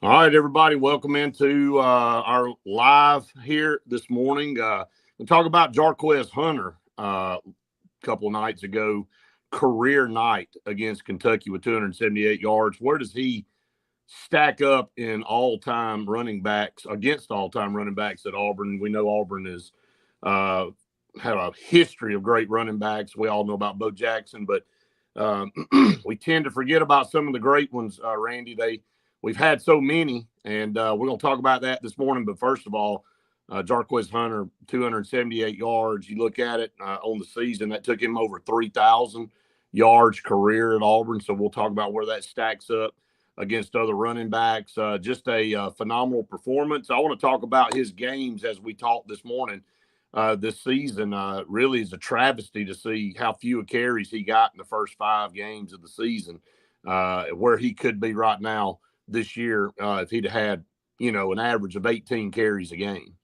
All right, everybody, welcome into our live here this morning. We'll talk about Jarquez Hunter a couple of nights ago, career night against Kentucky with 278 yards. Where does he stack up in all-time running backs against all-time running backs at Auburn? We know Auburn is uh, had a history of great running backs. We all know about Bo Jackson, but uh, we tend to forget about some of the great ones, Randy. We've had so many, and we're going to talk about that this morning. But first of all, Jarquez Hunter, 278 yards. You look at it on the season, that took him over 3,000 yards career at Auburn. So we'll talk about where that stacks up against other running backs. Just a phenomenal performance. I want to talk about his games as we talked this morning. This season really is a travesty to see how few carries he got in the first 5 games of the season, where he could be right now this year if he'd had, an average of 18 carries a game.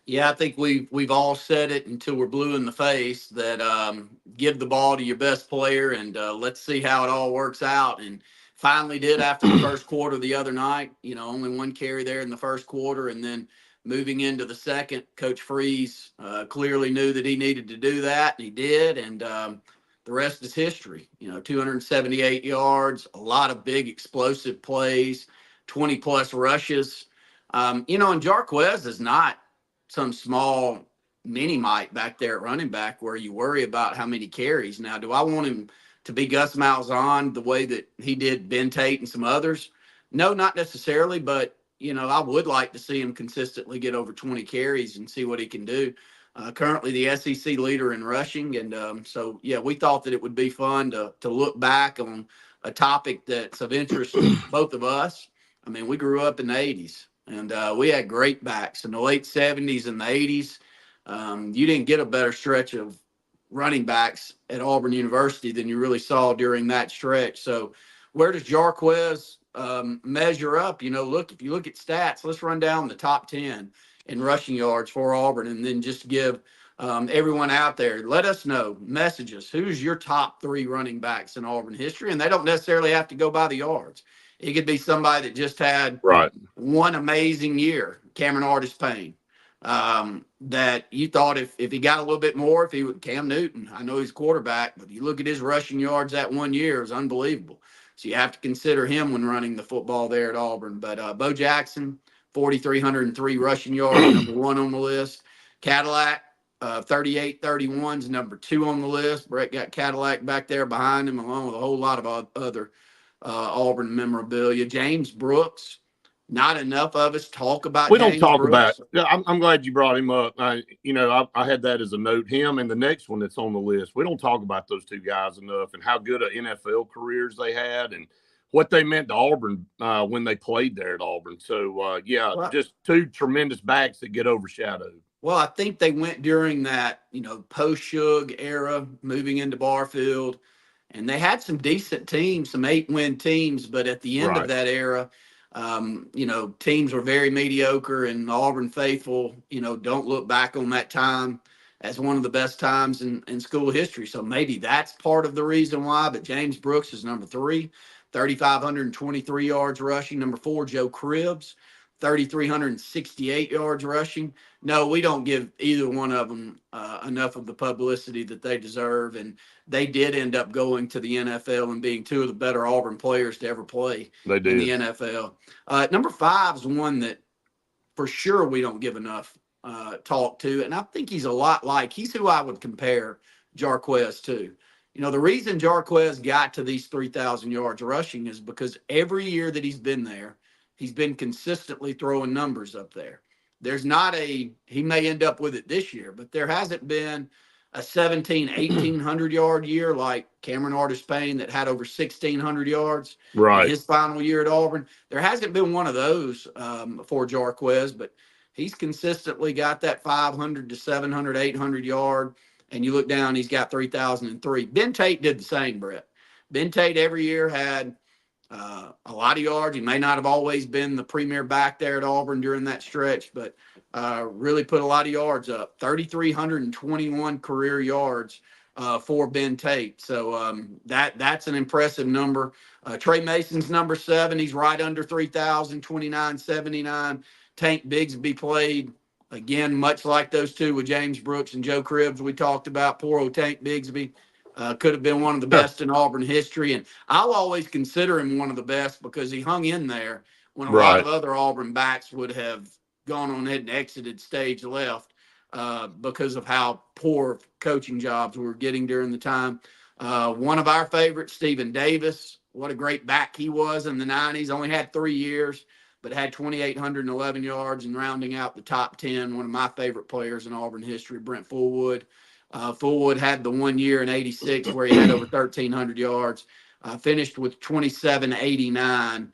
Yeah, I think we've all said it until we're blue in the face that give the ball to your best player and let's see how it all works out. And finally did after the first quarter the other night. Only one carry there in the first quarter, and then moving into the second, Coach Freeze clearly knew that he needed to do that, and he did. And the rest is history. 278 yards, a lot of big explosive plays, 20 plus rushes. And Jarquez is not some small mini Mike back there at running back where you worry about how many carries. Now, do I want him to be Gus Malzahn the way that he did Ben Tate and some others? No, not necessarily, but, I would like to see him consistently get over 20 carries and see what he can do. Currently the SEC leader in rushing. And so, yeah, we thought that it would be fun to look back on a topic that's of interest to both of us. I mean, we grew up in the 80s. And we had great backs in the late 70s and the 80s. You didn't get a better stretch of running backs at Auburn University than you really saw during that stretch. So where does Jarquez measure up? Look, if you look at stats, let's run down the top 10 in rushing yards for Auburn, and then just give everyone out there, let us know, message us, who's your top 3 running backs in Auburn history? And they don't necessarily have to go by the yards. It could be somebody that just had one amazing year, Cameron Artis-Payne, that you thought if he got a little bit more, if he would, Cam Newton, I know he's quarterback, but you look at his rushing yards that 1 year, it was unbelievable. So you have to consider him when running the football there at Auburn. But Bo Jackson, 4,303 rushing yards, number 1 on the list. Cadillac, 38-31 is number 2 on the list. Brett got Cadillac back there behind him, along with a whole lot of other Auburn memorabilia. James Brooks, not enough of us talk about. We don't talk about. I'm glad you brought him up. I had that as a note. Him and the next one that's on the list. We don't talk about those 2 guys enough, and how good of NFL careers they had, and what they meant to Auburn when they played there at Auburn. So just 2 tremendous backs that get overshadowed. Well, I think they went during that post Shug era, moving into Barfield. And they had some decent teams, some 8-win teams, but at the end of that era, teams were very mediocre, and the Auburn faithful, don't look back on that time as one of the best times in school history. So maybe that's part of the reason why. But James Brooks is number 3, 3,523 yards rushing. Number 4, Joe Cribbs, 3,368 yards rushing. No, we don't give either one of them enough of the publicity that they deserve. And they did end up going to the NFL and being 2 of the better Auburn players to ever play in the NFL. Number 5 is one that for sure we don't give enough talk to. And I think he's a lot like, he's who I would compare Jarquez to. The reason Jarquez got to these 3,000 yards rushing is because every year that he's been there, he's been consistently throwing numbers up there. There's not he may end up with it this year, but there hasn't been a 1,800 yard year like Cameron Artis-Payne that had over 1,600 yards in his final year at Auburn. There hasn't been one of those for Jarquez, but he's consistently got that 500 to 700, 800 yard. And you look down, he's got 3,003. Ben Tate did the same, Brett. Ben Tate every year had a lot of yards. He may not have always been the premier back there at Auburn during that stretch, but really put a lot of yards up. 3,321 career yards for Ben Tate. So that's an impressive number. Trey Mason's number 7. He's right under 3,000, 29.79. Tank Bigsby played, again, much like those two with James Brooks and Joe Cribbs we talked about. Poor old Tank Bigsby. Could have been one of the best in Auburn history. And I'll always consider him one of the best because he hung in there when a lot of other Auburn backs would have gone on ahead and exited stage left because of how poor coaching jobs we were getting during the time. One of our favorites, Stephen Davis. What a great back he was in the 90s. Only had 3 years, but had 2,811 yards and rounding out the top 10. One of my favorite players in Auburn history, Brent Fullwood. Fullwood had the 1 year in 86 where he had over 1,300 yards. Finished with 2789.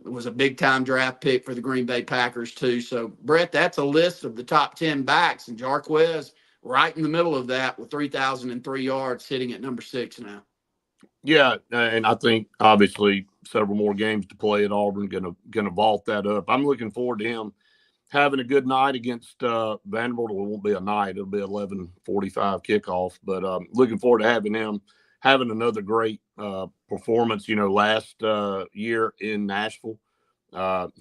Was a big-time draft pick for the Green Bay Packers, too. So, Brett, that's a list of the top 10 backs, and Jarquez right in the middle of that with 3,003 yards, sitting at number 6 now. Yeah, and I think, obviously, several more games to play at Auburn, gonna vault that up. I'm looking forward to him having a good night against Vanderbilt. It won't be a night. It'll be 11:45 kickoff. But looking forward to having him having another great performance. Last year in Nashville,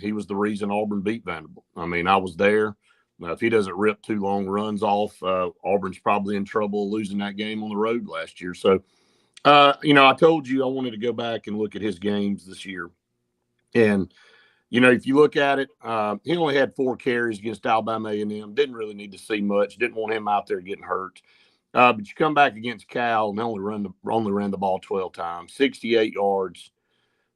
he was the reason Auburn beat Vanderbilt. I mean, I was there. If he doesn't rip 2 long runs off, Auburn's probably in trouble losing that game on the road last year. So, I told you I wanted to go back and look at his games this year. And if you look at it, he only had 4 carries against Alabama A&M. Didn't really need to see much. Didn't want him out there getting hurt. But you come back against Cal and only ran the ball 12 times, 68 yards.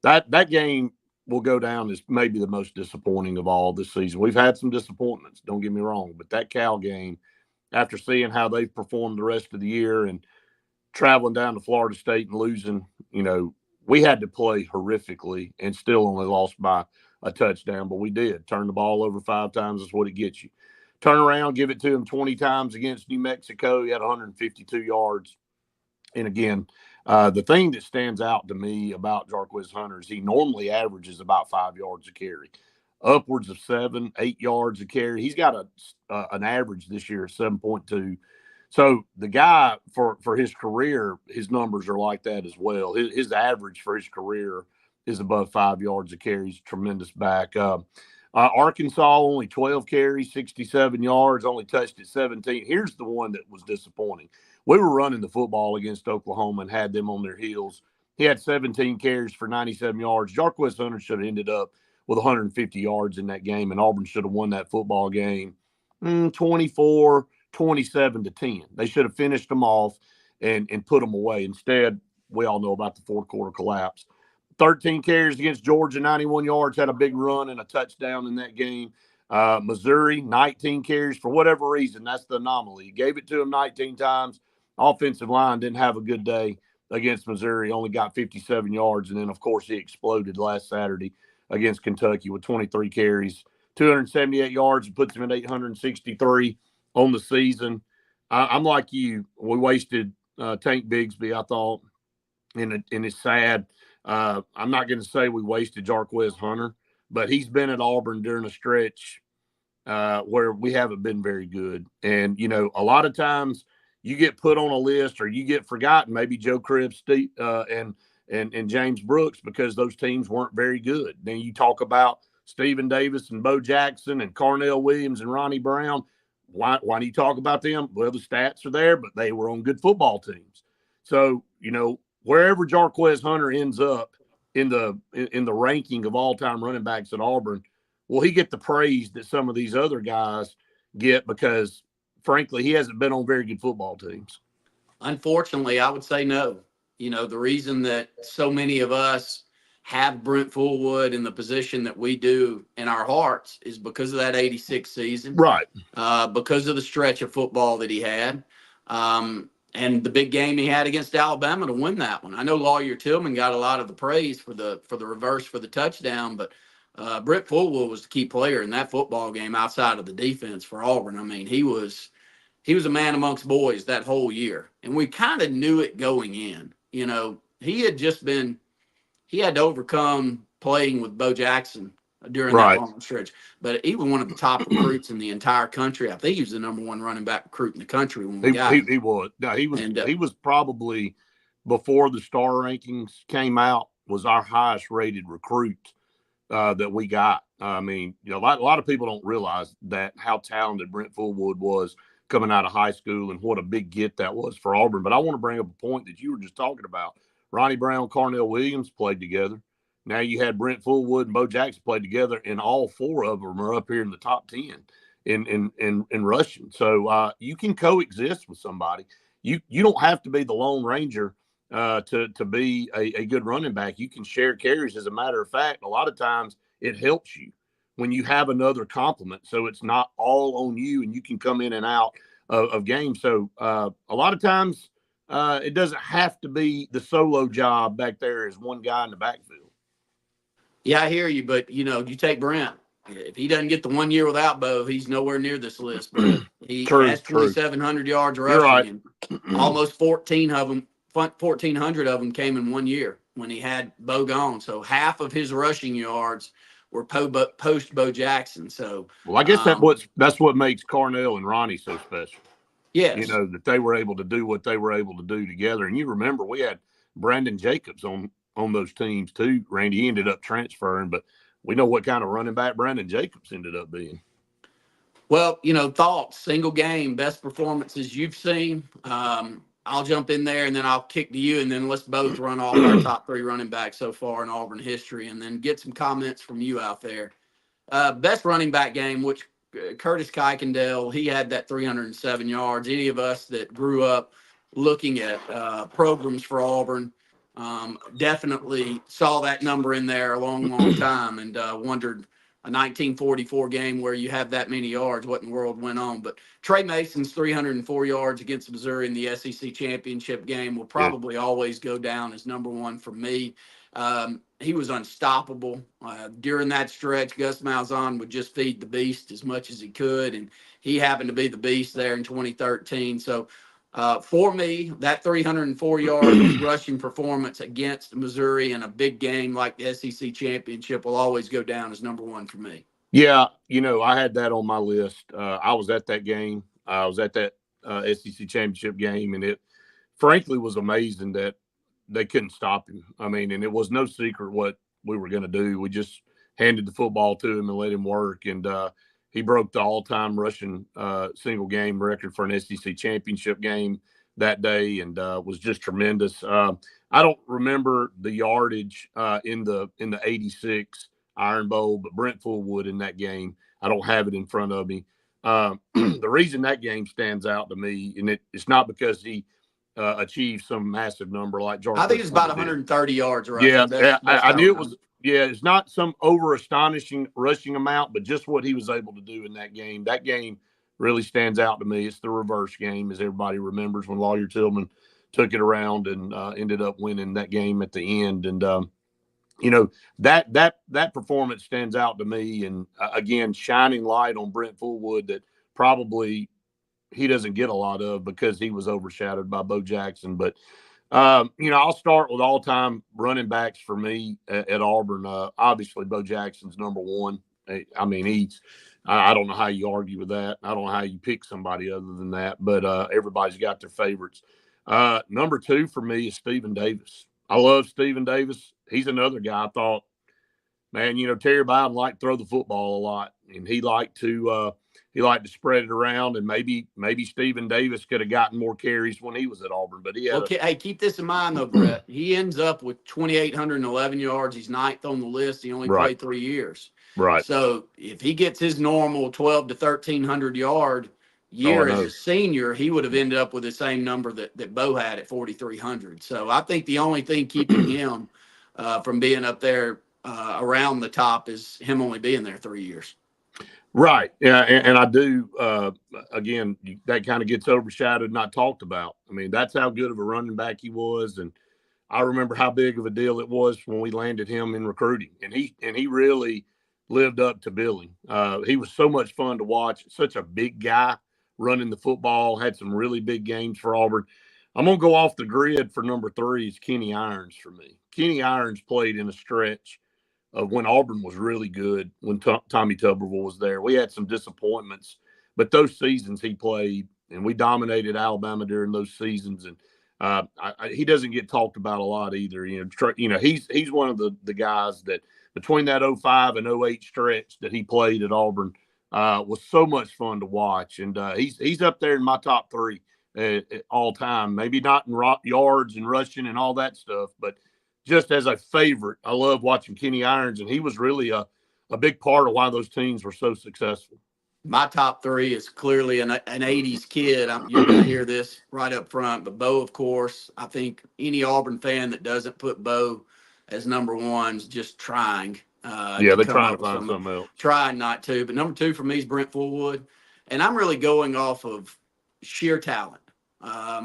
That game will go down as maybe the most disappointing of all this season. We've had some disappointments, don't get me wrong, but that Cal game, after seeing how they've performed the rest of the year and traveling down to Florida State and losing, we had to play horrifically and still only lost by a touchdown, but we did. Turn the ball over 5 times is what it gets you. Turn around, give it to him 20 times against New Mexico. He had 152 yards. And again, the thing that stands out to me about Jarquez Hunter is he normally averages about 5 yards a carry, upwards of 7, 8 yards a carry. He's got an average this year of 7.2. So the guy for his career, his numbers are like that as well. His average for his career is above 5 yards a carry. He's a tremendous back. Arkansas, only 12 carries, 67 yards, only touched it 17. Here's the one that was disappointing. We were running the football against Oklahoma and had them on their heels. He had 17 carries for 97 yards. Jarquez Hunter should have ended up with 150 yards in that game, and Auburn should have won that football game 27-10. They should have finished them off and put them away. Instead, we all know about the fourth quarter collapse. 13 carries against Georgia, 91 yards, had a big run and a touchdown in that game. Missouri, 19 carries. For whatever reason, that's the anomaly. He gave it to him 19 times. Offensive line didn't have a good day against Missouri, only got 57 yards. And then, of course, he exploded last Saturday against Kentucky with 23 carries, 278 yards, and puts him at 863 on the season. I'm like you. We wasted Tank Bigsby, I thought, and it's sad. I'm not going to say we wasted Jarquez Hunter, but he's been at Auburn during a stretch where we haven't been very good. And, a lot of times you get put on a list or you get forgotten, maybe Joe Cribbs and James Brooks, because those teams weren't very good. Then you talk about Stephen Davis and Bo Jackson and Carnell Williams and Ronnie Brown. Why do you talk about them? Well, the stats are there, but they were on good football teams. So, wherever Jarquez Hunter ends up in the ranking of all-time running backs at Auburn, will he get the praise that some of these other guys get? Because, frankly, he hasn't been on very good football teams. Unfortunately, I would say no. The reason that so many of us have Brent Fullwood in the position that we do in our hearts is because of that 86 season. Right. Because of the stretch of football that he had. And the big game he had against Alabama to win that one. I know Lawyer Tillman got a lot of the praise for the reverse for the touchdown, but Brent Fullwood was the key player in that football game outside of the defense for Auburn. I mean, he was a man amongst boys that whole year, and we kind of knew it going in. He had to overcome playing with Bo Jackson during that Right. long stretch. But he was one of the top recruits in the entire country. I think he was the number one running back recruit in the country when we got him. He was. No, And he was probably, before the star rankings came out, was our highest rated recruit that we got. I mean, you know, a lot of people don't realize that, how talented Brent Fullwood was coming out of high school, and what a big get that was for Auburn. But I want to bring up a point that you were just talking about. Ronnie Brown, Carnell Williams played together. Now you had Brent Fullwood and Bo Jackson played together, and all four of them are up here in the top 10 in rushing. So you can coexist with somebody. You don't have to be the Lone Ranger to be a good running back. You can share carries. As a matter of fact, a lot of times it helps you when you have another complement, so it's not all on you, and you can come in and out of games. So a lot of times it doesn't have to be the solo job back there as one guy in the backfield. yeah, I hear you, but you know, you take Brent. If he doesn't get the 1 year without Bo, he's nowhere near this list. But he True, has 2,700 yards You're rushing, right. and almost 1,400 of them came in 1 year when he had Bo gone. So half of his rushing yards were post Bo Jackson. So, Well, I guess that's what makes Carnell and Ronnie so special. You yes, know, that they were able to do what they were able to do together. And you remember we had Brandon Jacobs on those teams too. Randy, he ended up transferring, but we know what kind of running back Brandon Jacobs ended up being. well, you know, thoughts, single game, best performances you've seen. I'll jump in there and then I'll kick to you, and then let's both run off our top three running backs so far in Auburn history, and then get some comments from you out there. Best running back game, which Curtis Kuykendall, he had that 307 yards. Any of us that grew up looking at programs for Auburn definitely saw that number in there a long, long time, and wondered, a 1944 game where you have that many yards, what in the world went on. But Trey Mason's 304 yards against Missouri in the SEC championship game will probably always go down as number one for me. He was unstoppable during that stretch. Gus Malzahn would just feed the beast as much as he could, and he happened to be the beast there in 2013. So for me, that 304-yard rushing performance against Missouri in a big game like the SEC championship will always go down as number one for me. Yeah, you know, I had that on my list. I was at that game. I was at that SEC championship game, and it frankly was amazing that they couldn't stop him. I mean, and it was no secret what we were going to do. We just handed the football to him and let him work, and he broke the all-time rushing single game record for an SEC championship game that day, and was just tremendous. I don't remember the yardage in the 86 Iron Bowl, but Brent Fullwood in that game, I don't have it in front of me. The reason that game stands out to me, and it's not because he achieved some massive number like Jarquez. I think it's about 130 yards rushing. Yeah, I knew it was. Yeah, it's not some over astonishing rushing amount, but just what he was able to do in that game. That game really stands out to me. It's the reverse game, as everybody remembers, when Lawyer Tillman took it around and ended up winning that game at the end. And you know, that performance stands out to me. And again, shining light on Brent Fullwood that probably he doesn't get a lot of because he was overshadowed by Bo Jackson. But you know, I'll start with all-time running backs for me at Auburn. Obviously, Bo Jackson's number one. I mean, I don't know how you argue with that. I don't know how you pick somebody other than that. But everybody's got their favorites. Number two for me is Stephen Davis. I love Stephen Davis. He's another guy I thought, man, you know, Terry Bowden liked to throw the football a lot, and he liked to spread it around, and maybe Stephen Davis could have gotten more carries when he was at Auburn, but he had. Hey, keep this in mind though, Brett. He ends up with 2,811 yards. He's ninth on the list. He only played 3 years. Right. So if he gets his normal 12 to 1,300 yard year as a senior, he would have ended up with the same number that Bo had at 4,300. So I think the only thing keeping him from being up there around the top is him only being there 3 years. Right. Yeah. And I do, again, that kind of gets overshadowed, not talked about. I mean, that's how good of a running back he was. And I remember how big of a deal it was when we landed him in recruiting. And he really lived up to billing. He was so much fun to watch. Such a big guy running the football, had some really big games for Auburn. I'm going to go off the grid for number three is Kenny Irons for me. Kenny Irons played in a stretch of when Auburn was really good, when Tommy Tuberville was there. We had some disappointments, but those seasons he played, and we dominated Alabama during those seasons. And he doesn't get talked about a lot either. He's one of the guys that between that 05 and 08 stretch that he played at Auburn was so much fun to watch. And he's up there in my top three all time. Maybe not in yards and rushing and all that stuff, but just as a favorite, I love watching Kenny Irons, and he was really a big part of why those teams were so successful. My top three is clearly an 80s kid. You're going to hear this right up front, but Bo, of course. I think any Auburn fan that doesn't put Bo as number one is just trying. They're trying to find something else. Trying not to. But number two for me is Brent Fullwood. And I'm really going off of sheer talent.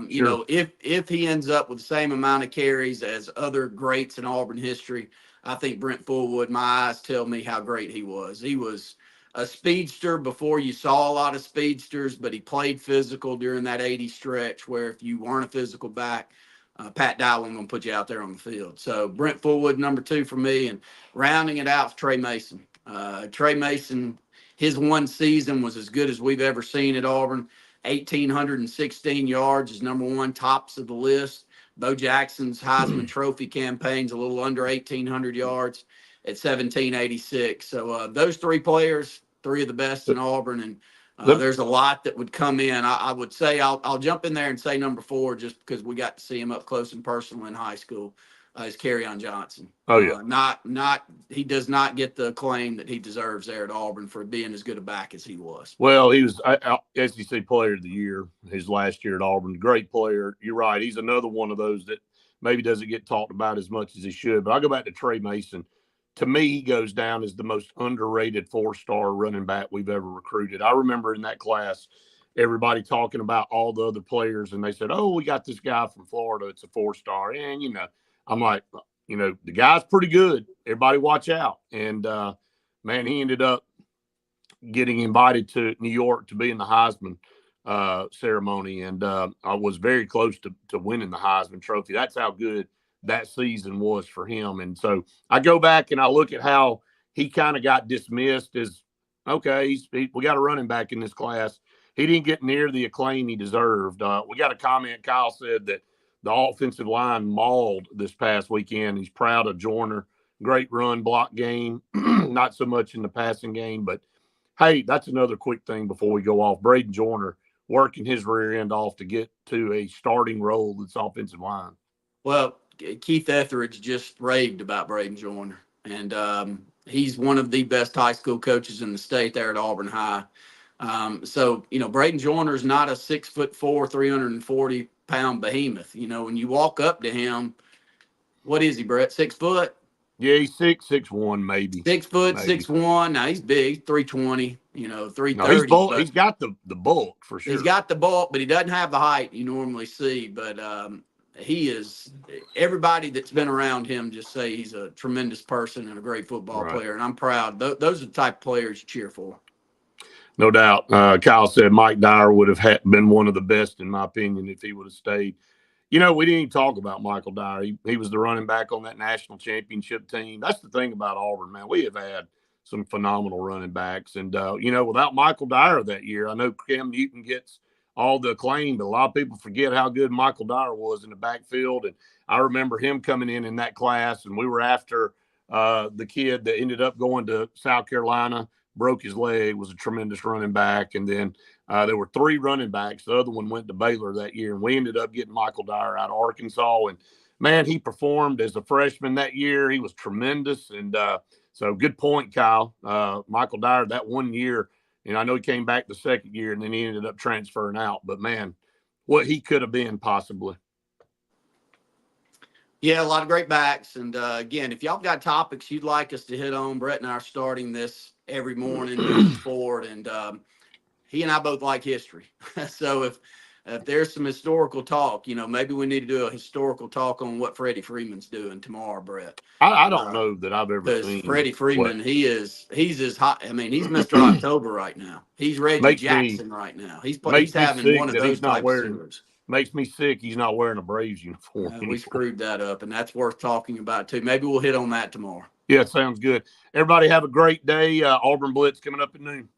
Sure. If he ends up with the same amount of carries as other greats in Auburn history, I think Brent Fullwood, my eyes tell me how great he was. He was a speedster before you saw a lot of speedsters, but he played physical during that 80 stretch where if you weren't a physical back, Pat Dye wasn't going to put you out there on the field. So Brent Fullwood, number two for me, and rounding it out, Trey Mason. Trey Mason, his one season was as good as we've ever seen at Auburn. 1,816 yards is number one, tops of the list. Bo Jackson's Heisman Trophy campaign's a little under 1,800 yards at 1,786. So those three players, three of the best in Auburn, and there's a lot that would come in. I would say I'll jump in there and say number four just because we got to see him up close and personal in high school. Is Kerryon Johnson. Oh yeah, he does not get the acclaim that he deserves there at Auburn for being as good a back as he was. Well, he was SEC Player of the Year his last year at Auburn. Great player. You're right. He's another one of those that maybe doesn't get talked about as much as he should. But I'll go back to Trey Mason. To me, he goes down as the most underrated four-star running back we've ever recruited. I remember in that class, everybody talking about all the other players, and they said, "Oh, we got this guy from Florida. It's a four-star." And I'm like, the guy's pretty good. Everybody watch out. And, man, he ended up getting invited to New York to be in the Heisman ceremony. And I was very close to winning the Heisman Trophy. That's how good that season was for him. And so I go back and I look at how he kind of got dismissed as, okay, we got a running back in this class. He didn't get near the acclaim he deserved. We got a comment. Kyle said that the offensive line mauled this past weekend. He's proud of Joyner. Great run block game. Not so much in the passing game, but hey, that's another quick thing before we go off. Braden Joyner working his rear end off to get to a starting role that's offensive line. Well, Keith Etheridge just raved about Braden Joyner, and he's one of the best high school coaches in the state there at Auburn High. So Braden Joyner is not a 6'4", 340-pound behemoth. When you walk up to him, what is he, Brett? 6 foot? Yeah, he's 6'1", maybe. 6 foot, maybe. 6'1". Now he's big, 320, 330. No, he's got the bulk for sure. He's got the bulk, but he doesn't have the height you normally see. But he is, everybody that's been around him just say he's a tremendous person and a great football player. And I'm proud. Those are the type of players you cheer for. No doubt. Kyle said Mike Dyer would have been one of the best, in my opinion, if he would have stayed. We didn't even talk about Michael Dyer. He was the running back on that national championship team. That's the thing about Auburn, man. We have had some phenomenal running backs. And, without Michael Dyer that year, I know Cam Newton gets all the acclaim, but a lot of people forget how good Michael Dyer was in the backfield. And I remember him coming in that class, and we were after the kid that ended up going to South Carolina, broke his leg, was a tremendous running back. And then there were three running backs. The other one went to Baylor that year, and we ended up getting Michael Dyer out of Arkansas. And, man, he performed as a freshman that year. He was tremendous. And so good point, Kyle. Michael Dyer, that 1 year, I know he came back the second year, and then he ended up transferring out. But, man, what he could have been possibly. Yeah, a lot of great backs. And, again, if y'all got topics you'd like us to hit on, Brett and I are starting this every morning moving forward. And he and I both like history. So if there's some historical talk, maybe we need to do a historical talk on what Freddie Freeman's doing tomorrow, Brett. I don't know that I've ever seen Freddie Freeman. He's as hot. I mean, he's Mr. October right now. He's Reggie Jackson right now. He's having one of those type of series. Makes me sick he's not wearing a Braves uniform. We screwed that up, and that's worth talking about too. Maybe we'll hit on that tomorrow. Yeah, sounds good. Everybody have a great day. Auburn Blitz coming up at noon.